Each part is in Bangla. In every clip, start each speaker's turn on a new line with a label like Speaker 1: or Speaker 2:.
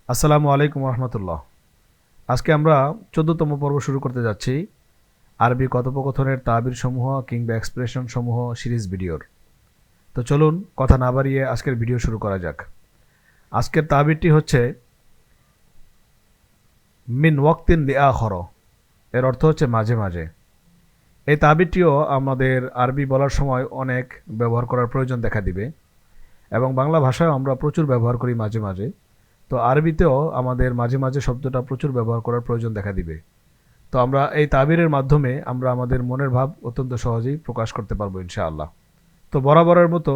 Speaker 1: আসসালামু আলাইকুম রহমতুল্লাহ। আজকে আমরা ১৪তম পর্ব শুরু করতে যাচ্ছি আরবি কথোপকথনের তাবির সমূহ কিংবা এক্সপ্রেশন সমূহ সিরিজ ভিডিওর। তো চলুন কথা না বাড়িয়ে আজকের ভিডিও শুরু করা যাক। আজকের তাবিরটি হচ্ছে মিন ওয়াক্তিন লিআখর। এর অর্থ হচ্ছে মাঝে মাঝে। এই তাবিরটিও আমাদের আরবি বলার সময় অনেক ব্যবহার করার প্রয়োজন দেখা দিবে এবং বাংলা ভাষায় আমরা প্রচুর ব্যবহার করি মাঝে মাঝে। তো আরবিতেও আমাদের মাঝে মাঝে শব্দটা প্রচুর ব্যবহার করার প্রয়োজন দেখা দিবে। তো আমরা এই তাবিরের মাধ্যমে আমরা আমাদের মনের ভাব অত্যন্ত সহজেই প্রকাশ করতে পারবো ইনশাআল্লাহ। তো বরাবরের মতো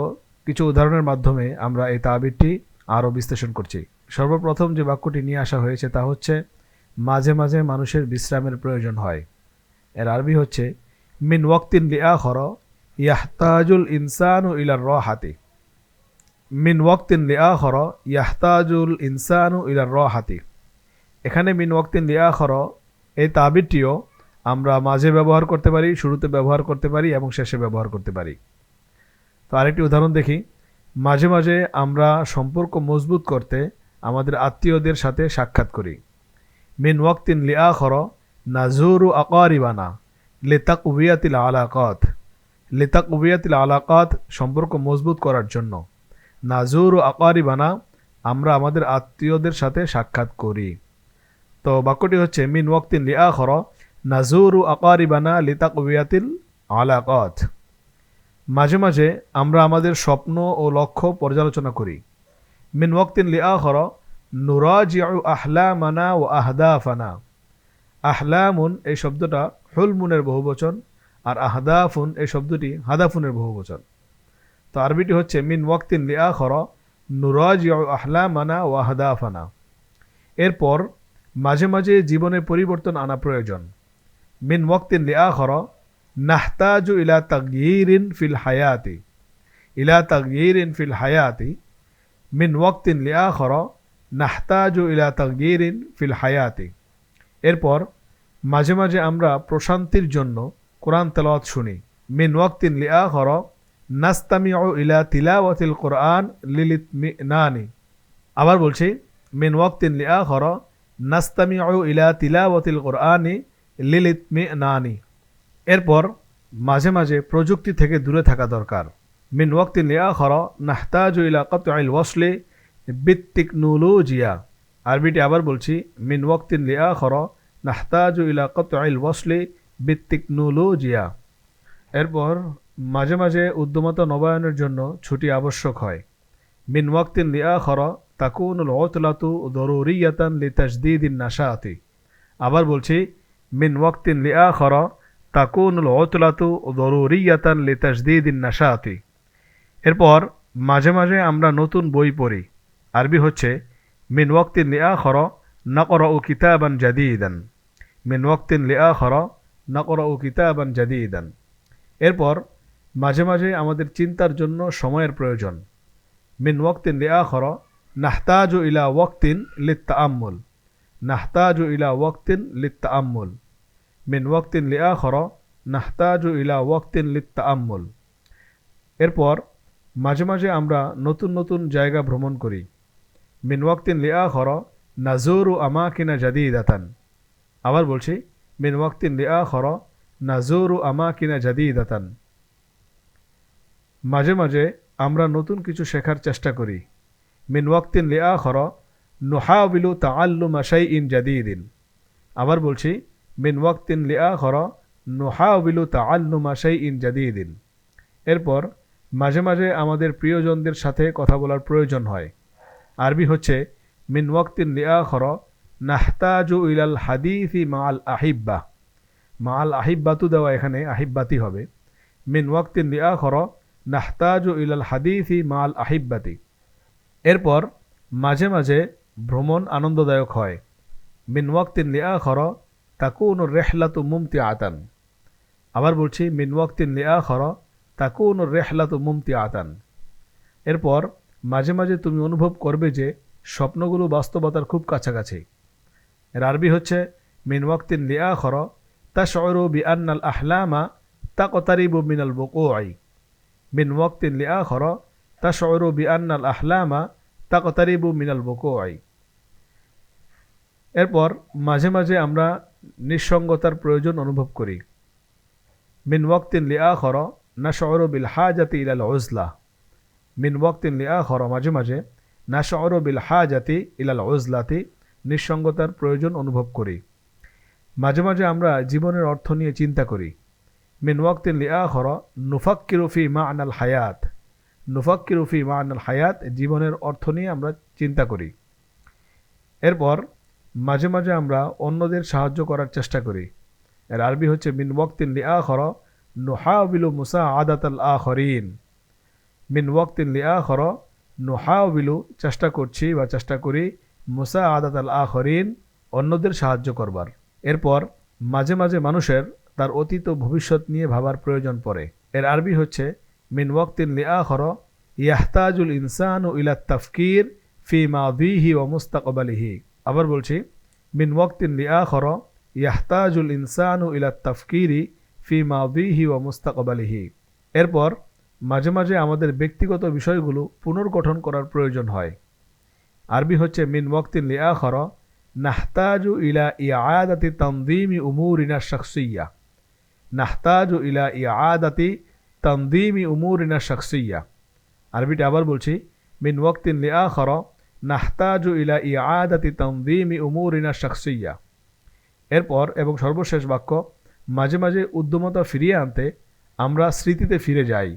Speaker 1: কিছু উদাহরণের মাধ্যমে আমরা এই তাবিরটি আরও বিশ্লেষণ করছি। সর্বপ্রথম যে বাক্যটি নিয়ে আসা হয়েছে তা হচ্ছে মাঝে মাঝে মানুষের বিশ্রামের প্রয়োজন হয়। এর আরবি হচ্ছে মিন ওয়াক্তিন লিআখর ইয়াহতাজুল ইনসানু ইলার রাহাতি। মিন ওয়াক্তিন লিআখর ইয়াহতাজুল ইনসানু ইলার রাহাতি। এখানে মিন ওয়াক্তিন লিআখর এই তাবিরটিও আমরা মাঝে ব্যবহার করতে পারি, শুরুতে ব্যবহার করতে পারি এবং শেষে ব্যবহার করতে পারি। তো আরেকটি উদাহরণ দেখি। মাঝে মাঝে আমরা সম্পর্ক মজবুত করতে আমাদের আত্মীয়দের সাথে সাক্ষাৎ করি। মিন ওয়াক্তিন লিআখর নাজুরু আকারিবানা লিতাকউইয়াতিল আলাকাত। লিতাকউইয়াতিল আলাকাত সম্পর্ক মজবুত করার জন্য। নাজুরু আকারিবানা আমরা আমাদের আত্মীয়দের সাথে সাক্ষাৎ করি। তো বাক্যটি হচ্ছে মিন ওয়াক্তিন লিআখর নাজুরু আকারিবানা লিতাকউইয়াতিল আলাকাত। মাঝে মাঝে আমরা আমাদের স্বপ্ন ও লক্ষ্য পর্যালোচনা করি। মিন ওয়াক্তিন লিআখর নুরাজিউ আহলামানা ও আহদাফানা। আহলামুন এই শব্দটা হুলমুনের বহুবচন আর আহদাফুন এই শব্দটি হাদাফুনের বহুবচন। তো আরবিটি হচ্ছে মিন ওয়াক্তিন লিআখর নুরাজিউ আহলামানা ও আহদাফানা। এরপর মাঝে মাঝে জীবনে পরিবর্তন আনা প্রয়োজন। মিন ওয়াক্তিন লিআখর নাহতাজু ইলা তাগয়িরিন ফিল হায়াতি। ইলা তাগয়িরিন ফিল হায়াতি। মিন ওয়াক্তিন লিআখর নাহতাজু ইলা তাগয়িরিন ফিল হায়াতি। এরপর মাঝে মাঝে আমরা প্রশান্তির জন্য কোরআন তেলাওয়াত শুনি। মিন ওয়াক্তিন লিআখর নাস্তামিউ ইলা তিলাওয়াতিল কোরআন লিলিতমিনানি। আবার বলছি, মিন ওয়াক্তিন লিআখর নাস্তামিউ ইলা তিলাওয়াতিল কোরআনি লিলিতমিনানি। এরপর মাঝে মাঝে প্রযুক্তি থেকে দূরে থাকা দরকার। মিন ওয়াক্তিন লিআখর নাহতাজু ইলা কতইল ওয়াসলি বিত্তেকনোলজিয়া। আরবিটি আবার বলছি, মিন ওয়াক্তিন লিআখর নাহতাজু ইলা কতইল ওয়াসলি বিত্তেকনোলজিয়া। এরপর মাঝে মাঝে উদ্যমতা নবায়নের জন্য ছুটি আবশ্যক হয়। মিন ওয়াক্তিন লিআখর তাকুনুল উতলাতু দরুরিয়াতান লিতাজদীদিন নাশাতি। আবার বলছি, মিন ওয়াক্তিন লিআখর তাকুনুল উতলাতু দরুরিয়াতান লিতাজদীদিন নাশাতি। এরপর মাঝে মাঝে আমরা নতুন বই পড়ি। আরবি হচ্ছে মিন ওয়াক্তিন লিআখর নাকরাউ কিতাবান জাদীদান। মিন ওয়াক্তিন লিআখর নাকরাউ কিতাবান জাদীদান। এরপর মাঝে মাঝে আমাদের চিন্তার জন্য সময়ের প্রয়োজন। মিন ওয়াক্তিন লিআখর নাহতাজু ইলা ওয়াক্তিন লিত্তাআম্মুল। নাহতাজু ইলা ওয়াক্তিন লিত্তাআম্মুল। মিন ওয়াক্তিন লিআখর নাহতাজু ইলা ওয়াক্তিন লিত্তাআম্মুল। এরপর মাঝে মাঝে আমরা নতুন নতুন জায়গা ভ্রমণ করি। মিন ওয়াক্তিন লিআখর নাজুরু আমাকিনা জাদীদাতান। আবার বলছি, মিন ওয়াক্তিন লিআখর নাজুরু আমাকিনা জাদীদাতান। মাঝে মাঝে আমরা নতুন কিছু শেখার চেষ্টা করি। মিন ওয়াক্তিন লিআখর নুহাউবিলু তাআল্লুমা শাইইন জাদীদিন। আবার বলছি, মিন ওয়াক্তিন লিআখর নুহাউবিলু তাআল্লুমা শাইইন জাদীদিন। এরপর মাঝে মাঝে আমাদের প্রিয়জনদের সাথে কথা বলার প্রয়োজন হয়। আরবি হচ্ছে মিন ওয়াক্তিন লিআখর নাহতাজু ইলাল হাদিসি মাআল আহিব্বা। মাআল আহিব্বাতু দেওয়া, এখানে আহিব্বাতি হবে। মিন ওয়াক্তিন লিআখর নাহতাজু ইলাল হাদিসি মাআল আহিব্বাতি। এরপর মাঝে মাঝে ভ্রমণ আনন্দদায়ক হয়। মিন ওয়াক্তিন লিআখর তাকুনুর রিহলাতু মুমতিআতান। আবার বলছি, মিন ওয়াক্তিন লিআখর তাকুনুর রিহলাতু মুমতিআতান। এরপর মাঝে মাঝে তুমি অনুভব করবে যে স্বপ্নগুলো বাস্তবতার খুব কাছাকাছি। এর আরবি হচ্ছে মিন ওয়াক্তিন লিআখর তাশউরু বিআন্নাল আহলামা তাকতারিবু মিনাল বুকুই। মিন ওয়াক্তিন লিআখর তাশউরু বিআন্নাল আহলামা তাকতারিবু মিনাল বুকুই। এরপর মাঝে মাঝে আমরা নিঃসঙ্গতার প্রয়োজন অনুভব করি। মিন ওয়াক্তিন লিআখর নাশউরু বিল হাজাতি ইলাল উজলা। মিন ওয়াক্তিন লিআখর, মাঝে মাঝে নাশউরু বিল হাজাতি ইলাল উজলাতি, নিঃসঙ্গতার প্রয়োজন অনুভব করি। মাঝে মাঝে আমরা জীবনের অর্থ নিয়ে চিন্তা করি। মিন ওয়াক্তিন লিআখর নুফাক্কিরু ফি মা'নাল হায়াত। নুফাক্কিরু ফি মা'নাল হায়াত, জীবনের অর্থ নিয়ে আমরা চিন্তা করি। এরপর মাঝে মাঝে আমরা অন্যদের সাহায্য করার চেষ্টা করি। এর আরবি হচ্ছে মিন ওয়াক্তিন লিআখর নুহাউবিলু মুসাআদাতাল আখরিন। মিন ওয়াক্তিন লিআখর নুহাউবিলু, চেষ্টা করছি বা চেষ্টা করি, মুসাআদাতাল আখরিন, অন্যদের সাহায্য করবার। এরপর মাঝে মাঝে মানুষের তার অতীত ও ভবিষ্যৎ নিয়ে ভাবার প্রয়োজন পড়ে। এর আরবি হচ্ছে মিন ওয়াক্তিন লিআখর ইয়াহতাজুল ইনসানু ইলা তাফকির ফি মাদিহি ওয়া মুস্তাকবালিহি। আবার বলছি, মিন ওয়াক্তিন লিআখর ইয়াহতাজুল ইনসানু ইলা তাফকিরি ফি মাদিহি ওয়া মুস্তাকবালিহি। এরপর মাঝে মাঝে আমাদের ব্যক্তিগত বিষয়গুলো পুনর্গঠন করার প্রয়োজন হয়। আরবি হচ্ছে মিন ওয়াক্তিন লিআখর নাহতাজু ইলা ইআদাতি তানযীমি উমুরিনা শাখসিয়্যা। নাহতাজু ইলা ইআদাতি তানযীমি উমুরিনা শাখসিয়্যা। আরবিটা আবার বলছি, মিন ওয়াক্তিন লিআখর নাহতাজু ইলা ইআদাতি তানযীমি উমুরিনা শাখসিয়্যা। এরপর এবং সর্বশেষ বাক্য, মাঝে মাঝে উদ্যমতা ফিরিয়ে আনতে আমরা স্মৃতিতে ফিরে যাই।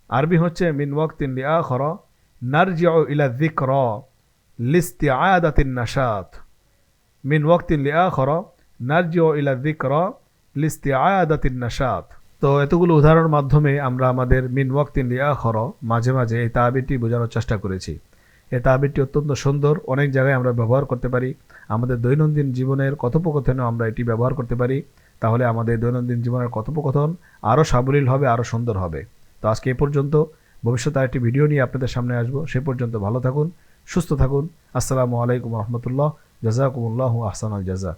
Speaker 1: আরবি হচ্ছে মিন ওয়াক্তিন লিআখর নারজিউ ইলা যিকরা লিস্তিআদাতিন নাশাত। মিন ওয়াক্তিন লিআখর নারজিউ ইলা যিকরা লিস্তিআদাতিন নাশাত। তো এতগুলো উদাহরণের মাধ্যমে আমরা আমাদের মিন ওয়াক্তিন লিআখর মাঝে মাঝে এই তাবিরটি বোঝানোর চেষ্টা করেছি। এই তাবিরটি অত্যন্ত সুন্দর, অনেক জায়গায় আমরা ব্যবহার করতে পারি। আমাদের দৈনন্দিন জীবনের কথোপকথনেও আমরা এটি ব্যবহার করতে পারি। তাহলে আমাদের দৈনন্দিন জীবনের কথোপকথন আরও সাবলীল হবে, আরও সুন্দর হবে। তো আজকে এ পর্যন্ত। ভবিষ্যতে আরেকটি ভিডিও নিয়ে আপনাদের সামনে আসবো। সে পর্যন্ত ভালো থাকুন, সুস্থ থাকুন। আসসালামু আলাইকুম রহমতুল্লাহ। জাযাকুমুল্লাহু আহসানাল জাযা।